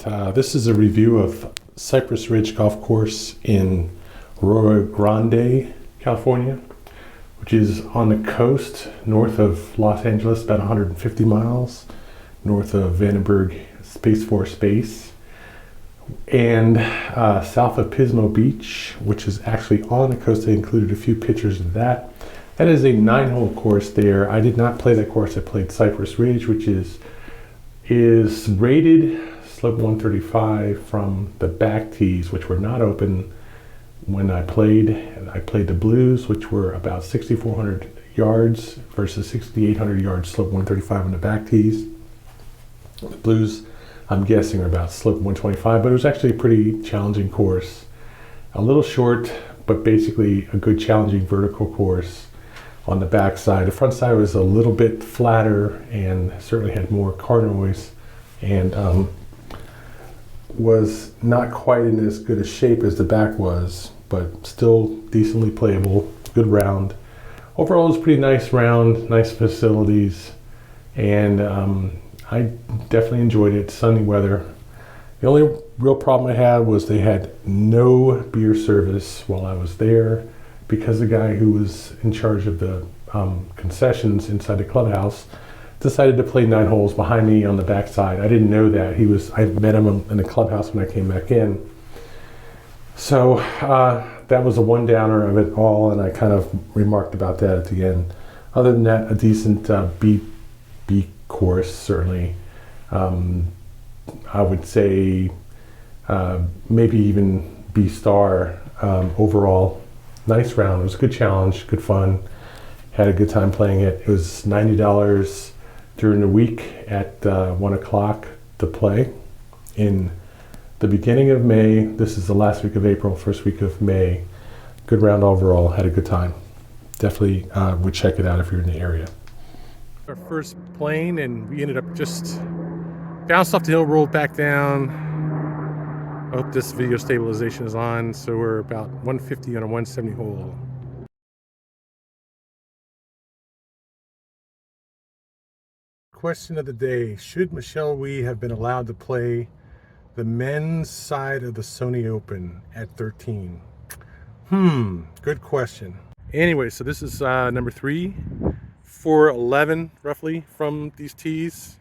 This is a review of Cypress Ridge Golf Course in Arroyo Grande, California, which is on the coast north of Los Angeles, about 150 miles north of Vandenberg Space Force Base, and south of Pismo Beach, which is actually on the coast. I included a few pictures of that. That is a 9-hole course there. I did not play that course. I played Cypress Ridge, which is rated slope 135 from the back tees, which were not open when I played. And I played the blues, which were about 6,400 yards versus 6,800 yards slope 135 on the back tees. The blues, I'm guessing, are about slope 125, but it was actually a pretty challenging course. A little short, but basically a good challenging vertical course on the back side. The front side was a little bit flatter and certainly had more car noise, and was not quite in as good a shape as the back was, but still decently playable. Good round. Overall, it was a pretty nice round, nice facilities, and I definitely enjoyed it. Sunny weather. The only real problem I had was they had no beer service while I was there, because the guy who was in charge of the concessions inside the clubhouse decided to play 9 holes behind me on the backside. I didn't know that. I met him in the clubhouse when I came back in. So that was a one-downer of it all, and I kind of remarked about that at the end. Other than that, a decent B course, certainly. I would say maybe even B star overall. Nice round. It was a good challenge, good fun. Had a good time playing it. It was $90 during the week at 1 o'clock to play in the beginning of May. This is the last week of April, first week of May. Good round overall. Had a good time. Definitely would check it out if you're in the area. Our first plane, and we ended up just bounced off the hill, rolled back down. I hope this video stabilization is on. So we're about 150 on a 170 hole. Question of the day: should Michelle Wie have been allowed to play the men's side of the Sony Open at 13? Good question. Anyway, so this is number 3, 411 roughly from these tees,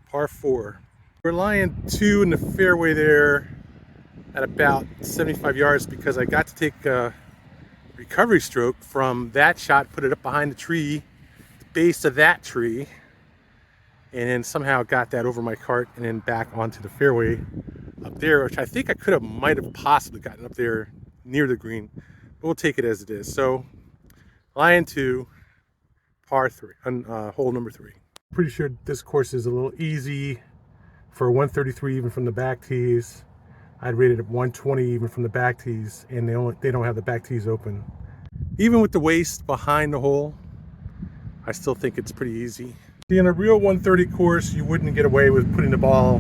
par 4. We're lying 2 in the fairway there at about 75 yards, because I got to take a recovery stroke from that shot, put it up behind the tree, the base of that tree, and then somehow got that over my cart and then back onto the fairway up there, which I think I might have possibly gotten up there near the green, but we'll take it as it is. So lying 2, par 3 on hole number 3. Pretty sure this course is a little easy for 133 even from the back tees. I'd rate it at 120 even from the back tees, and they don't have the back tees open. Even with the waist behind the hole, I still think it's pretty easy. In a real 130 course, you wouldn't get away with putting the ball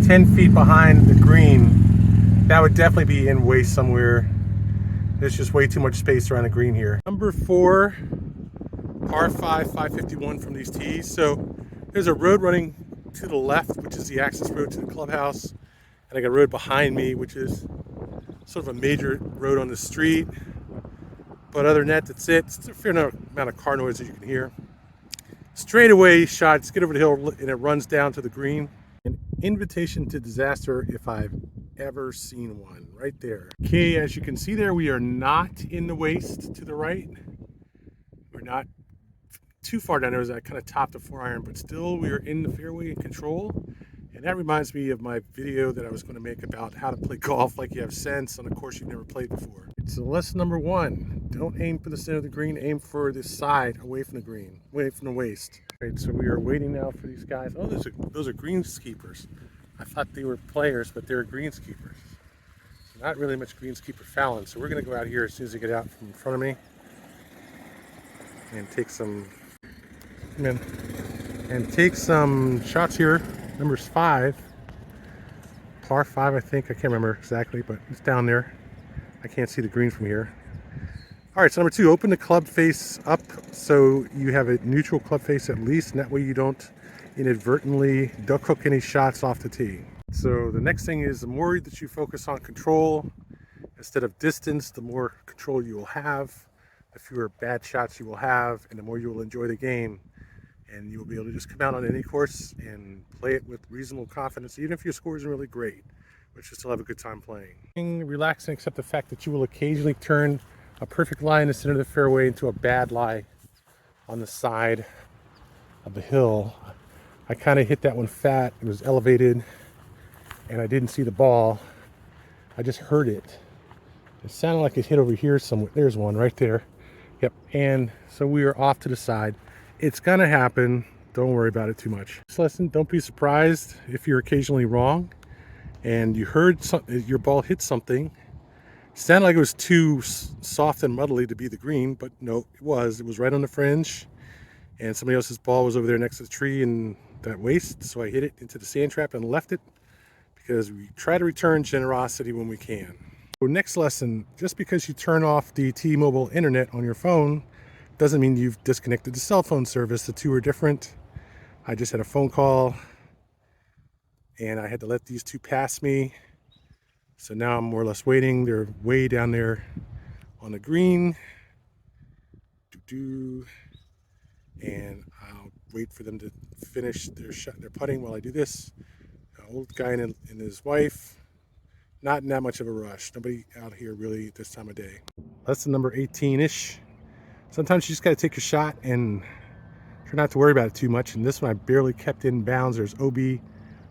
10 feet behind the green. That would definitely be in waist somewhere. There's just way too much space around the green here. Number 4, par 5, 551 from these tees. So there's a road running to the left, which is the access road to the clubhouse. And I got a road behind me, which is sort of a major road on the street. But other than that, that's it. It's a fair amount of car noise that you can hear. Straightaway shots, get over the hill, and it runs down to the green. An invitation to disaster if I've ever seen one, right there. Okay, as you can see there, we are not in the waist to the right. We're not too far down there as I kind of topped the 4-iron, but still we are in the fairway and control. And that reminds me of my video that I was going to make about how to play golf like you have sense on a course you've never played before. So lesson number 1, don't aim for the center of the green, aim for the side away from the green, away from the waist. Right, so we are waiting now for these guys. Oh, those are greenskeepers. I thought they were players, but they're greenskeepers. So not really much greenskeeper fouling. So we're going to go out here as soon as they get out from in front of me and take some shots here. Number's 5, par 5, I think. I can't remember exactly, but it's down there. I can't see the green from here. All right, so number 2, open the club face up so you have a neutral club face at least, and that way you don't inadvertently duck hook any shots off the tee. So the next thing is the more that you focus on control instead of distance, the more control you will have, the fewer bad shots you will have, and the more you will enjoy the game. And you will be able to just come out on any course and play it with reasonable confidence, even if your score isn't really great, but you still have a good time playing. Relaxing, except the fact that you will occasionally turn a perfect lie in the center of the fairway into a bad lie on the side of the hill. I kind of hit that one fat. It was elevated, and I didn't see the ball. I just heard it. It sounded like it hit over here somewhere. There's one right there. Yep. And so we are off to the side. It's gonna happen. Don't worry about it too much. This lesson, don't be surprised if you're occasionally wrong and you heard your ball hit something. It sounded like it was too soft and muddly to be the green, but no, it was. It was right on the fringe, and somebody else's ball was over there next to the tree in that waste. So I hit it into the sand trap and left it, because we try to return generosity when we can. So next lesson, just because you turn off the T-Mobile internet on your phone doesn't mean you've disconnected the cell phone service. The two are different. I just had a phone call and I had to let these two pass me. So now I'm more or less waiting. They're way down there on the green. And I'll wait for them to finish their putting while I do this. An old guy and his wife. Not in that much of a rush. Nobody out here really this time of day. Lesson number 18-ish. Sometimes you just got to take your shot and try not to worry about it too much. And this one I barely kept in bounds. There's OB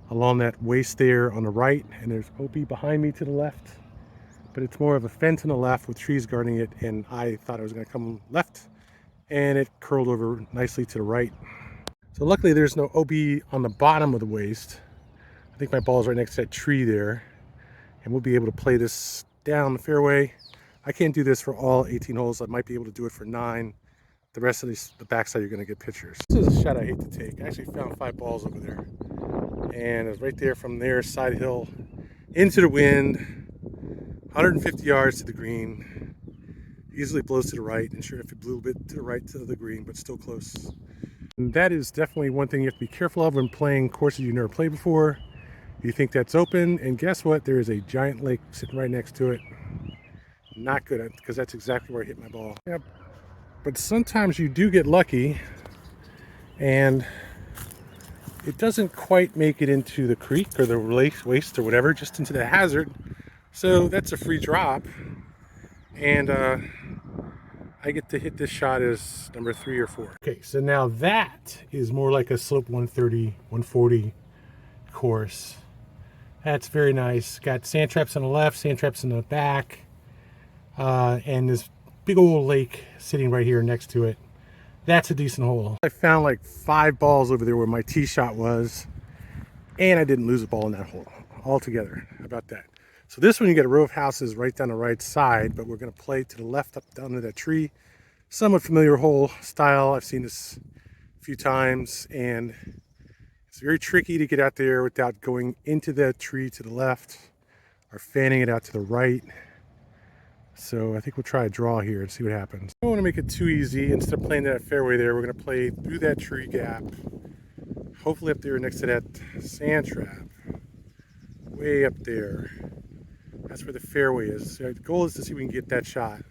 along that waist there on the right, and there's OB behind me to the left. But it's more of a fence on the left with trees guarding it, and I thought I was going to come left, and it curled over nicely to the right. So luckily there's no OB on the bottom of the waist. I think my ball is right next to that tree there, and we'll be able to play this down the fairway. I can't do this for all 18 holes. I might be able to do it for 9. The rest of the backside, you're going to get pictures. This is a shot I hate to take. I actually found 5 balls over there. And it was right there from there, side hill, into the wind, 150 yards to the green. Easily blows to the right, and sure enough, it blew a bit to the right to the green, but still close. And that is definitely one thing you have to be careful of when playing courses you've never played before. You think that's open, and guess what? There is a giant lake sitting right next to it. Not good, because that's exactly where I hit my ball. Yep. But sometimes you do get lucky, and it doesn't quite make it into the creek or the waste or whatever, just into the hazard. So that's a free drop, and I get to hit this shot as number 3 or 4. Okay, so now that is more like a slope 130, 140 course. That's very nice. Got sand traps on the left, sand traps in the back, and this big old lake sitting right here next to it. That's a decent hole. I found like 5 balls over there where my tee shot was, and I didn't lose a ball in that hole altogether. How about that? So this one, you get a row of houses right down the right side, but we're going to play to the left up down to that tree. Somewhat familiar hole style. I've seen this a few times, and it's very tricky to get out there without going into that tree to the left or fanning it out to the right. So I think we'll try a draw here and see what happens. I don't want to make it too easy. Instead of playing that fairway there, we're going to play through that tree gap. Hopefully up there next to that sand trap. Way up there. That's where the fairway is. So the goal is to see if we can get that shot.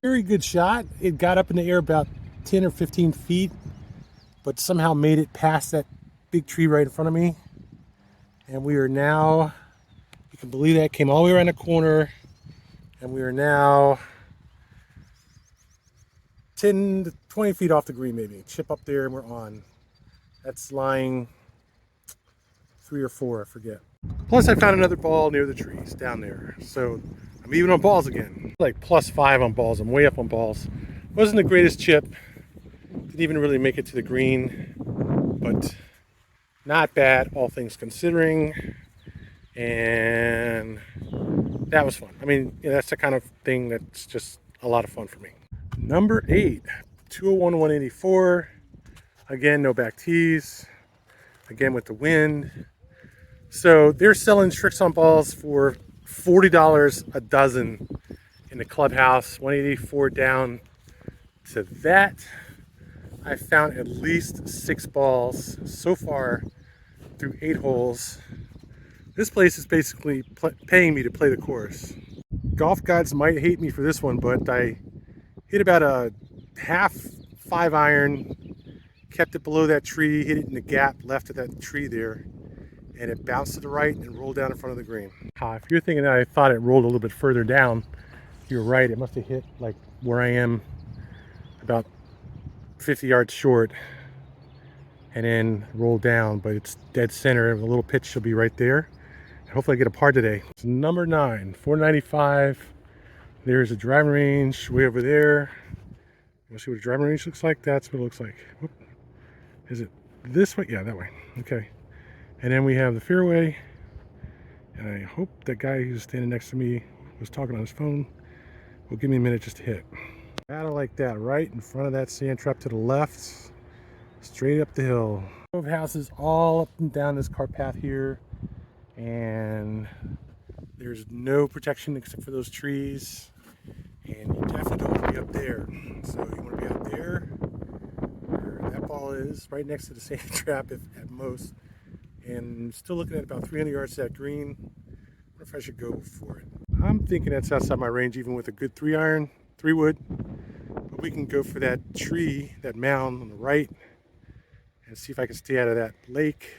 Very good shot. It got up in the air about 10 or 15 feet, but somehow made it past that big tree right in front of me. And we are now, you can believe that, came all the way around the corner, and we are now 10 to 20 feet off the green maybe. Chip up there and we're on. That's lying 3 or 4, I forget. Plus I found another ball near the trees down there. So I'm even on balls again. Like +5 on balls. I'm way up on balls. Wasn't the greatest chip. Didn't even really make it to the green. But not bad, all things considering. And that was fun. I mean, that's the kind of thing that's just a lot of fun for me. Number 8, 201 184. Again, no back tees. Again with the wind. So they're selling tricks on balls for $40 a dozen in the clubhouse. 184 down to that. I found at least 6 balls so far through 8 holes. This place is basically paying me to play the course. Golf gods might hate me for this one, but I hit about a half 5-iron, kept it below that tree, hit it in the gap left of that tree there, and it bounced to the right and rolled down in front of the green. If you're thinking that I thought it rolled a little bit further down, you're right. It must have hit like where I am, about 50 yards short, and then rolled down, but it's dead center. The little pitch will be right there. Hopefully I get a par today. It's number 9, 495. There's a driving range way over there. We'll see what a driving range looks like. That's what it looks like. Whoop. Is it this way? Yeah, that way. Okay. And then we have the fairway. And I hope that guy who's standing next to me was talking on his phone will give me a minute just to hit. Battle like that, right in front of that sand trap to the left, straight up the hill. Houses all up and down this cart path here, and there's no protection except for those trees, and you definitely don't want to be up there. So you want to be out there where that ball is, right next to the sand trap at most, and still looking at about 300 yards to that green. I wonder if I should go for it. I'm thinking that's outside my range even with a good 3-iron, 3-wood. But we can go for that tree, that mound on the right, and see if I can stay out of that lake.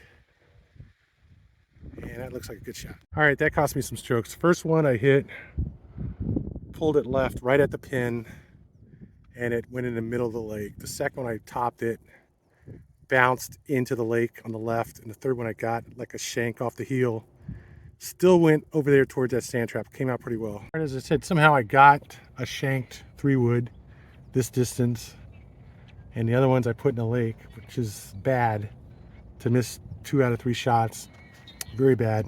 And that looks like a good shot. All right, that cost me some strokes. First one I hit, pulled it left right at the pin, and it went in the middle of the lake. The second one I topped it, bounced into the lake on the left, and the third one I got like a shank off the heel. Still went over there towards that sand trap. Came out pretty well. As I said, somehow I got a shanked 3-wood this distance, and the other ones I put in the lake, which is bad to miss 2 out of 3 shots. Very bad.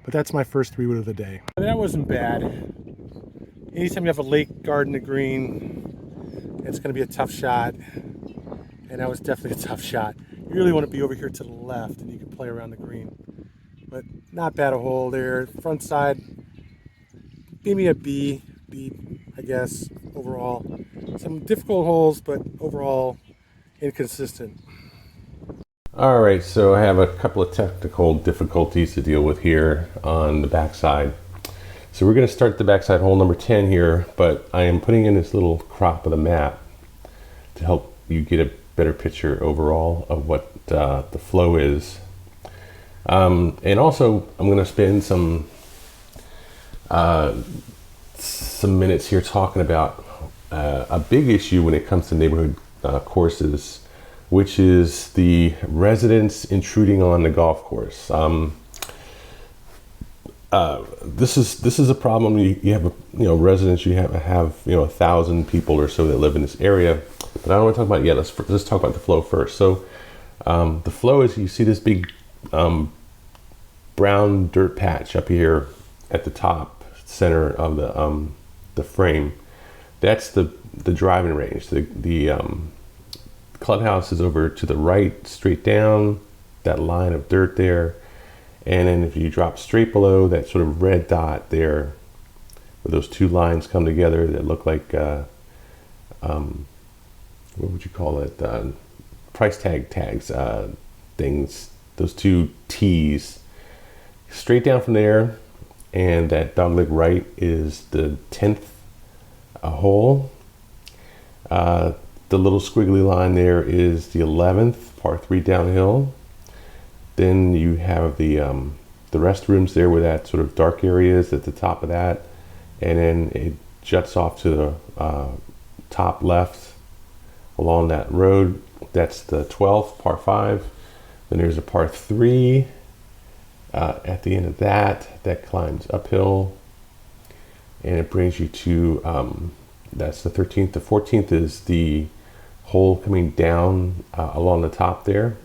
But that's my first 3-wood of the day. That wasn't bad. Anytime you have a lake garden to green, it's going to be a tough shot, and that was definitely a tough shot. You really want to be over here to the left, and you can play around the green. But not bad a hole there. Front side, give me a B, I guess, overall. Some difficult holes, but overall inconsistent. All right, so I have a couple of technical difficulties to deal with here on the backside. So we're going to start the backside hole number 10 here, but I am putting in this little crop of the map to help you get a better picture overall of what the flow is. And also, I'm going to spend some minutes here talking about a big issue when it comes to neighborhood courses, which is the residents intruding on the golf course. This is a problem. You have residents. You have 1,000 people or so that live in this area. But I don't want to talk about it yet. Let's talk about the flow first. So the flow is, you see this big brown dirt patch up here at the top center of the frame. That's the driving range. The clubhouse is over to the right, straight down that line of dirt there, and then if you drop straight below that sort of red dot there, where those two lines come together that look like what would you call it? Price tags, things. Those two T's. Straight down from there, and that dogleg right is the 10th hole. The little squiggly line there is the 11th, par 3 downhill. Then you have the restrooms there where that sort of dark area is at the top of that, and then it juts off to the top left along that road. That's the 12th, par 5. Then there's a par 3 at the end of that climbs uphill, and it brings you to that's the 13th. The 14th is the hole coming down along the top there,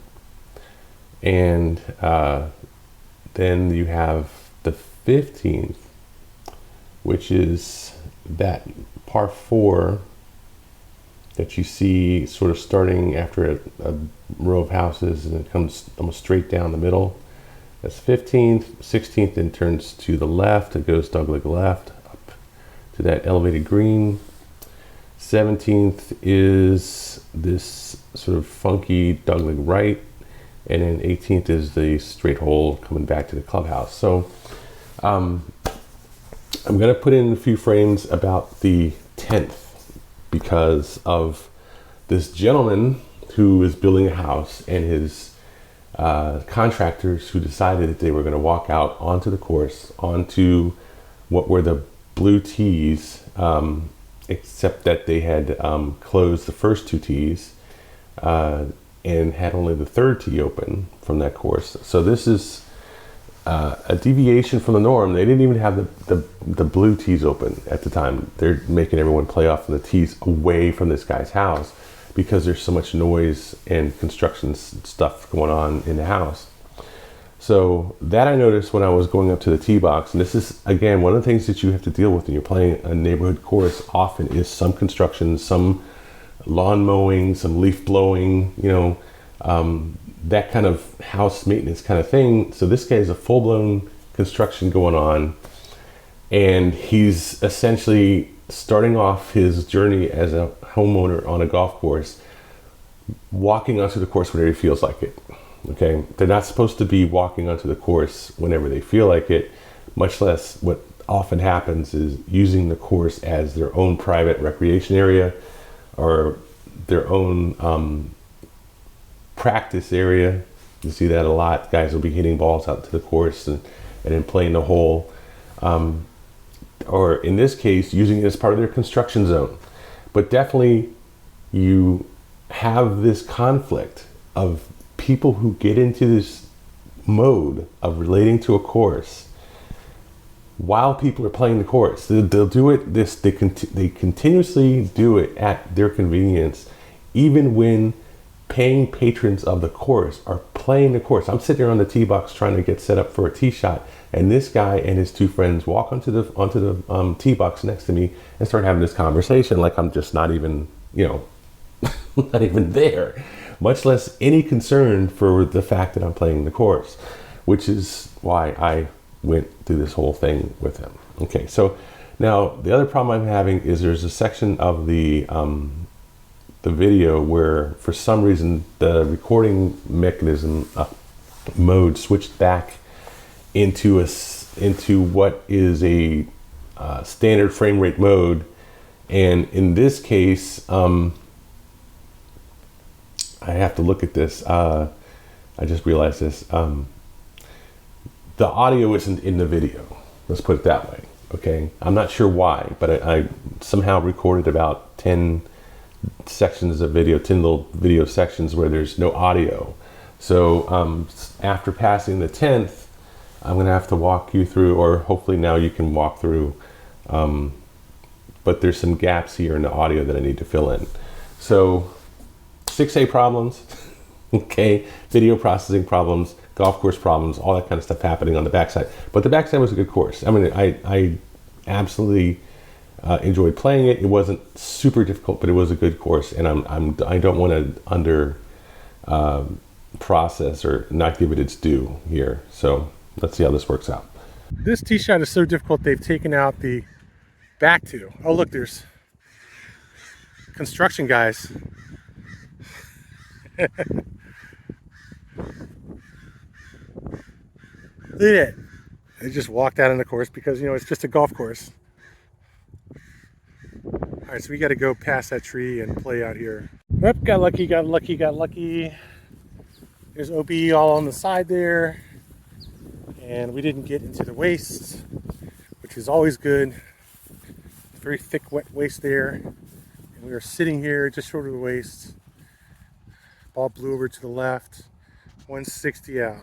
and then you have the 15th, which is that par 4 that you see sort of starting after a row of houses, and it comes almost straight down the middle. That's 15th. 16th then turns to the left. It goes dogleg left up to that elevated green. 17th is this sort of funky dogleg right, and then 18th is the straight hole coming back to the clubhouse. So I'm going to put in a few frames about the 10th because of this gentleman who is building a house and his contractors who decided that they were going to walk out onto the course, onto what were the blue tees, except that they had closed the first two tees and had only the third tee open from that course. So this is a deviation from the norm. They didn't even have the blue tees open at the time. They're making everyone play off the tees away from this guy's house because there's so much noise and construction stuff going on in the house. So that I noticed when I was going up to the tee box, and this is again one of the things that you have to deal with when you're playing a neighborhood course often is some construction, some lawn mowing, some leaf blowing, that kind of house maintenance kind of thing. So this guy has a full-blown construction going on, and he's essentially starting off his journey as a homeowner on a golf course, walking onto the course whenever he feels like it. Okay, they're not supposed to be walking onto the course whenever they feel like it, much less what often happens is using the course as their own private recreation area or their own practice area. You see that a lot. Guys will be hitting balls out to the course and then playing the hole. Or in this case, using it as part of their construction zone. But definitely you have this conflict of people who get into this mode of relating to a course while people are playing the course. They'll do it, they continuously do it at their convenience, even when paying patrons of the course are playing the course. I'm sitting there on the tee box trying to get set up for a tee shot, and this guy and his two friends walk onto the tee box next to me and start having this conversation like I'm just not even, not even there, much less any concern for the fact that I'm playing the course, which is why I went through this whole thing with him. Okay, so now the other problem I'm having is there's a section of the video where for some reason the recording mechanism mode switched back into what is a standard frame rate mode, and in this case I have to look at this. I just realized this. The audio isn't in the video. Let's put it that way. Okay, I'm not sure why, but I somehow recorded about 10 sections of video, 10 little video sections where there's no audio. So after passing the 10th, I'm going to have to walk you through, or hopefully now you can walk through, but there's some gaps here in the audio that I need to fill in. So 6A problems, okay, video processing problems, golf course problems, all that kind of stuff happening on the backside. But the backside was a good course. I mean, I absolutely enjoyed playing it. It wasn't super difficult, but it was a good course, and I don't want to under process or not give it its due here. So let's see how this works out. This tee shot is so difficult they've taken out the back two. Oh look, there's construction guys. Look at it. They just walked out on the course because, it's just a golf course. All right, so we got to go past that tree and play out here. Yep, got lucky. There's OB all on the side there. And we didn't get into the waist, which is always good. Very thick, wet waist there. And we were sitting here just short of the waist. Ball blew over to the left. 160 out.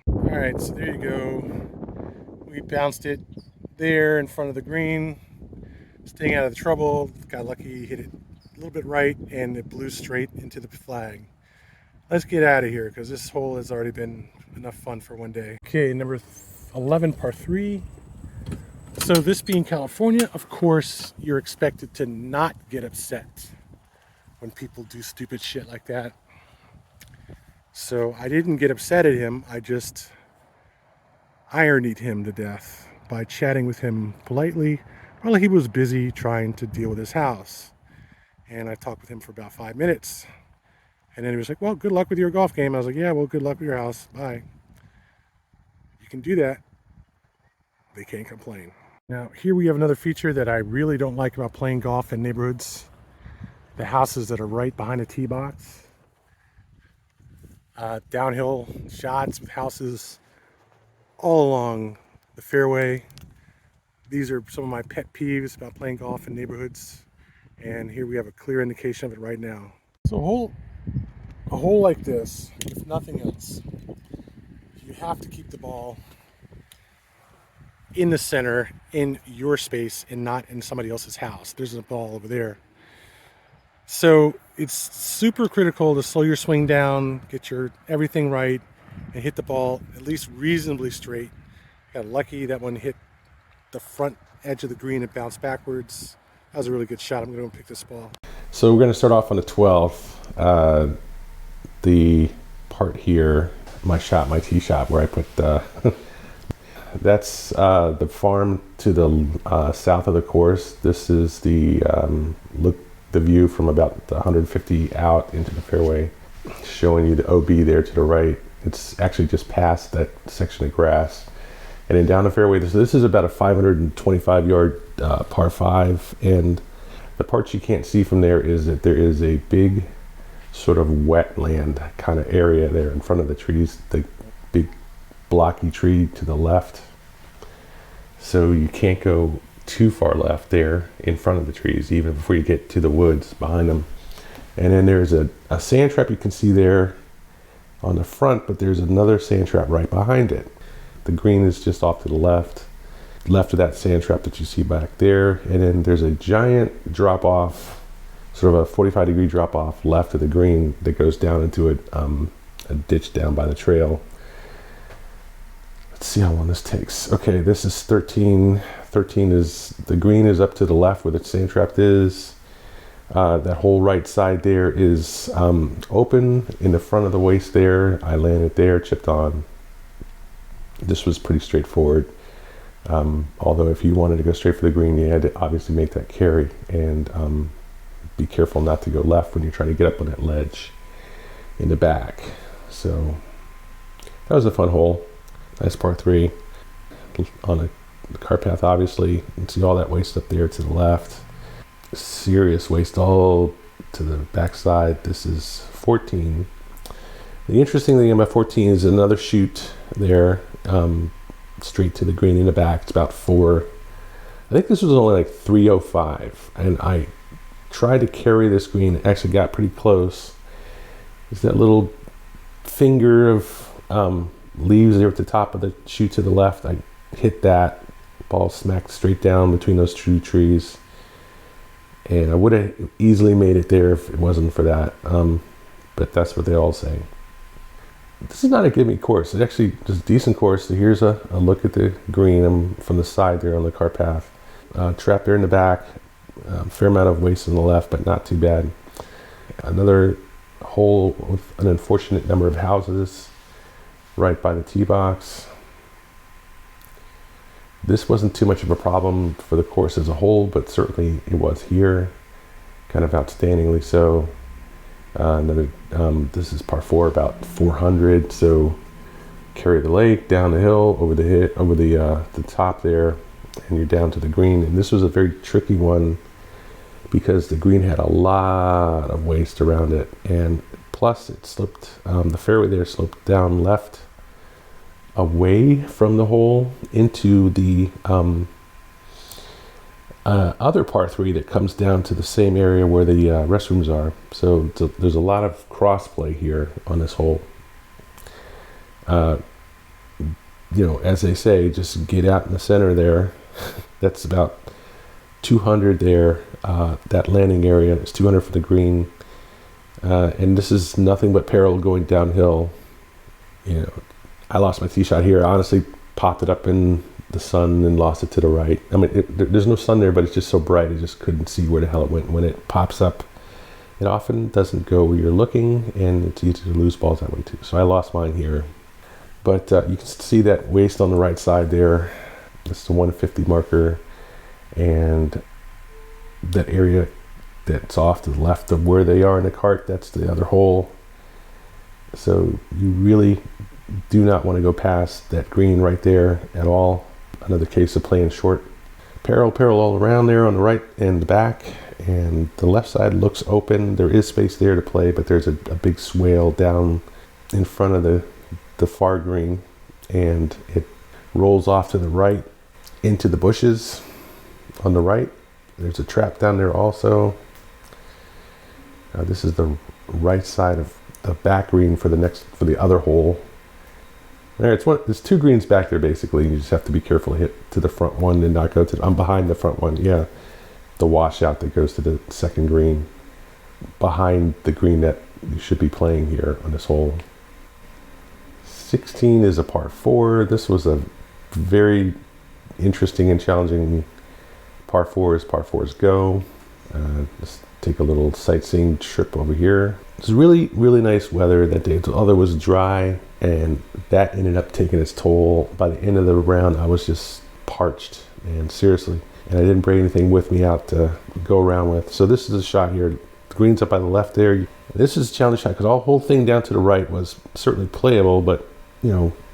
All right, so there you go. We bounced it there in front of the green, staying out of the trouble. Got lucky, hit it a little bit right, and it blew straight into the flag. Let's get out of here because this hole has already been enough fun for one day. Okay, number 11, par 3. So this being California, of course, you're expected to not get upset when people do stupid shit like that. So I didn't get upset at him. I just ironied him to death by chatting with him politely while he was busy trying to deal with his house. And I talked with him for about 5 minutes. And then he was like, well, good luck with your golf game. I was like, yeah, well, good luck with your house. Bye. You can do that. They can't complain. Now, here we have another feature that I really don't like about playing golf in neighborhoods. The houses that are right behind the tee box. Downhill shots with houses all along the fairway. These are some of my pet peeves about playing golf in neighborhoods. And here we have a clear indication of it right now. So a hole like this, if nothing else, you have to keep the ball in the center, in your space, and not in somebody else's house. There's a ball over there. So it's super critical to slow your swing down, get your everything right, and hit the ball at least reasonably straight. Got lucky that one hit the front edge of the green and bounced backwards. That was a really good shot. I'm going to pick this ball. So we're going to start off on the 12th. The part here, my tee shot, where I put that's the farm to the south of the course. This is the view from about 150 out into the fairway, showing you the OB there to the right. It's actually just past that section of grass. And then down the fairway, this is about a 525 yard par 5. And the part you can't see from there is that there is a big sort of wetland kind of area there in front of the trees, the big blocky tree to the left. So you can't go too far left there in front of the trees, even before you get to the woods behind them. And then there's a sand trap you can see there on the front, but there's another sand trap right behind it. The green is just off to the left of that sand trap that you see back there. And then there's a giant drop off, sort of a 45-degree drop off left of the green that goes down into a ditch down by the trail. Let's see how long this takes. Okay, this is 13. 13 is, the green is up to the left where the sand trap is. That whole right side there is open in the front of the waist there. I landed there, chipped on. This was pretty straightforward. Although if you wanted to go straight for the green, you had to obviously make that carry and be careful not to go left when you're trying to get up on that ledge in the back. So that was a fun hole. Nice par 3 on the cart path. Obviously, you can see all that waste up there to the left. Serious waste all to the backside. This is 14. The interesting thing about 14 is another shoot there, straight to the green in the back. It's about 4. I think this was only like 305, and I tried to carry this green. Actually got pretty close. There's that little finger of leaves there at the top of the chute to the left. I hit that ball, smacked straight down between those two trees, and I would have easily made it there if it wasn't for that, but that's what they all say. This is not a gimme course. It's actually just a decent course. So here's a look at the green. I'm from the side there on the cart path. Trap there in the back, fair amount of waste on the left, but not too bad. Another hole with an unfortunate number of houses right by the tee box. This wasn't too much of a problem for the course as a whole, but certainly it was here, kind of outstandingly so. This is par 4, about 400. So carry the lake down the hill over the top there, and you're down to the green. And this was a very tricky one because the green had a lot of waste around it, and plus it sloped. The fairway there sloped down left away from the hole into the other par 3 that comes down to the same area where the restrooms are. So there's a lot of cross play here on this hole. As they say, just get out in the center there. That's about 200 there. That landing area is 200 for the green, and this is nothing but peril going downhill. I lost my tee shot here. I honestly popped it up in the sun and lost it to the right. I mean, there's no sun there, but it's just so bright, I just couldn't see where the hell it went. When it pops up, it often doesn't go where you're looking, and it's easy to lose balls that way too. So I lost mine here. But you can see that waste on the right side there. That's the 150 marker, and that area that's off to the left of where they are in the cart, that's the other hole. So you really do not want to go past that green right there at all. Another case of playing short. Parallel all around there on the right and the back, and the left side looks open. There is space there to play, but there's a big swale down in front of the far green, and it rolls off to the right into the bushes on the right. There's a trap down there also. This is the right side of the back green for the other hole. There's two greens back there basically. You just have to be careful to hit to the front one and not go to I'm behind the front one. Yeah, the washout that goes to the second green, behind the green that you should be playing here on this hole. 16 is a par 4. This was a very interesting and challenging par 4 as par 4s go. Let's take a little sightseeing trip over here. It's really, really nice weather that day. The other was dry, and that ended up taking its toll. By the end of the round, I was just parched, and seriously. And I didn't bring anything with me out to go around with. So this is a shot here. The green's up by the left there. This is a challenge shot because the whole thing down to the right was certainly playable, but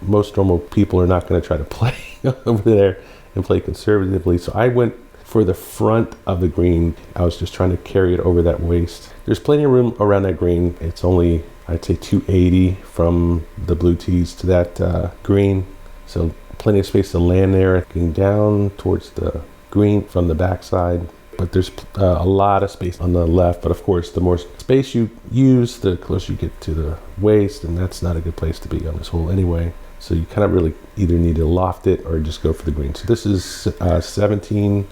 most normal people are not going to try to play over there and play conservatively. So I went for the front of the green. I was just trying to carry it over that waist. There's plenty of room around that green. It's only, I'd say, 280 from the blue tees to that green. So plenty of space to land there, getting down towards the green from the backside. But there's a lot of space on the left. But of course, the more space you use, the closer you get to the waist, and that's not a good place to be on this hole anyway. So you kind of really either need to loft it or just go for the green. So this is 17.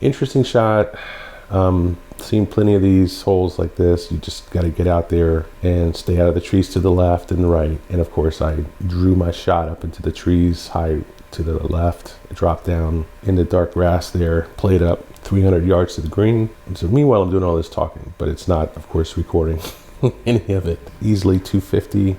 Interesting shot. Seen plenty of these holes like this. You just got to get out there and stay out of the trees to the left and the right. And of course, I drew my shot up into the trees high to the left, dropped down in the dark grass there, played up 300 yards to the green. And so meanwhile, I'm doing all this talking, but it's not, of course, recording any of it. Easily 250.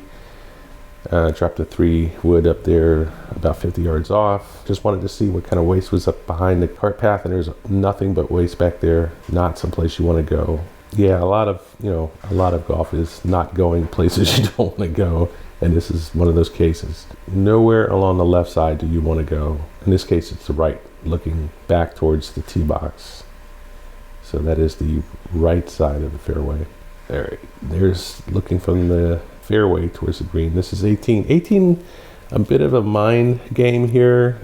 Dropped a 3 wood up there about 50 yards off. Just wanted to see what kind of waste was up behind the cart path, and there's nothing but waste back there. Not someplace you want to go. Yeah, a lot of golf is not going places you don't want to go, and this is one of those cases. Nowhere along the left side do you want to go. In this case, it's the right, looking back towards the tee box. So that is the right side of the fairway. There's looking from the fairway towards the green. This is 18, a bit of a mind game here.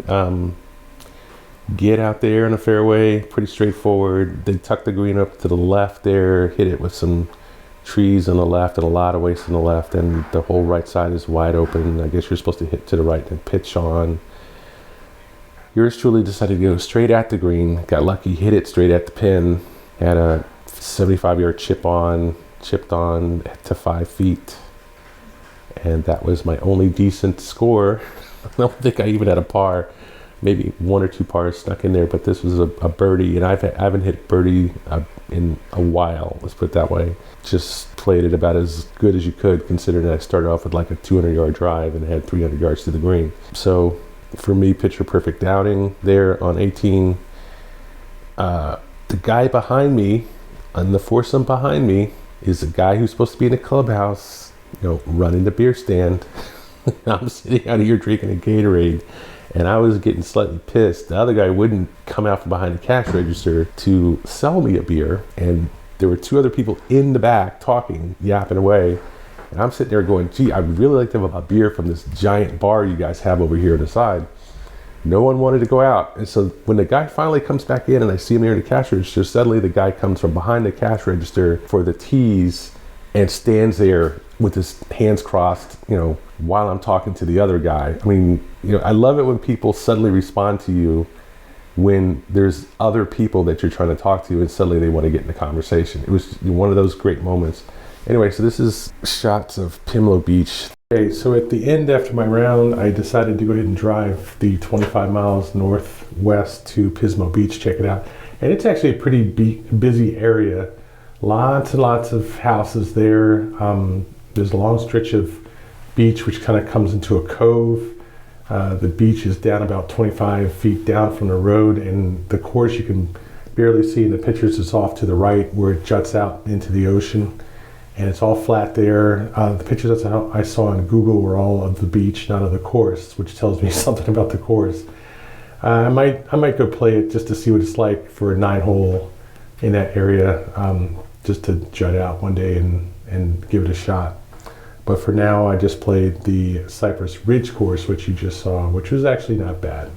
Get out there in the fairway, pretty straightforward. They tuck the green up to the left there, hit it with some trees on the left and a lot of waste on the left, and the whole right side is wide open. I guess you're supposed to hit to the right and pitch on. Yours truly decided to go straight at the green, got lucky, hit it straight at the pin, had a 75-yard chipped on to 5 feet. And that was my only decent score. I don't think I even had a par, maybe 1 or 2 pars stuck in there, but this was a birdie, and I haven't hit birdie in a while, let's put it that way. Just played it about as good as you could, considering that I started off with like a 200-yard drive and had 300 yards to the green. So for me, picture perfect outing there on 18. The guy behind me, and the foursome behind me, is a guy who's supposed to be in the clubhouse, running the beer stand. I'm sitting out here drinking a Gatorade, and I was getting slightly pissed. The other guy wouldn't come out from behind the cash register to sell me a beer, and there were 2 other people in the back talking, yapping away. And I'm sitting there going, gee, I'd really like to have a beer from this giant bar you guys have over here on the side. No one wanted to go out. And so when the guy finally comes back in and I see him near the cash register, suddenly the guy comes from behind the cash register for the tees and stands there with his hands crossed, while I'm talking to the other guy. I mean, I love it when people suddenly respond to you when there's other people that you're trying to talk to and suddenly they want to get in the conversation. It was one of those great moments. Anyway, so this is shots of Pismo Beach. Okay, so at the end after my round, I decided to go ahead and drive the 25 miles northwest to Pismo Beach, check it out. And it's actually a pretty busy area. Lots and lots of houses there. There's a long stretch of beach which kind of comes into a cove. The beach is down about 25 feet down from the road, and the course you can barely see in the pictures is off to the right where it juts out into the ocean. and it's all flat there. The pictures that I saw on Google were all of the beach, not of the course, which tells me something about the course. I might go play it just to see what it's like for a 9-hole in that area, just to jut out one day and give it a shot. But for now, I just played the Cypress Ridge course, which you just saw, which was actually not bad.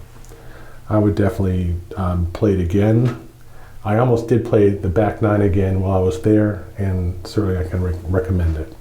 I would definitely play it again. I almost did play the back 9 again while I was there, and certainly I can recommend it.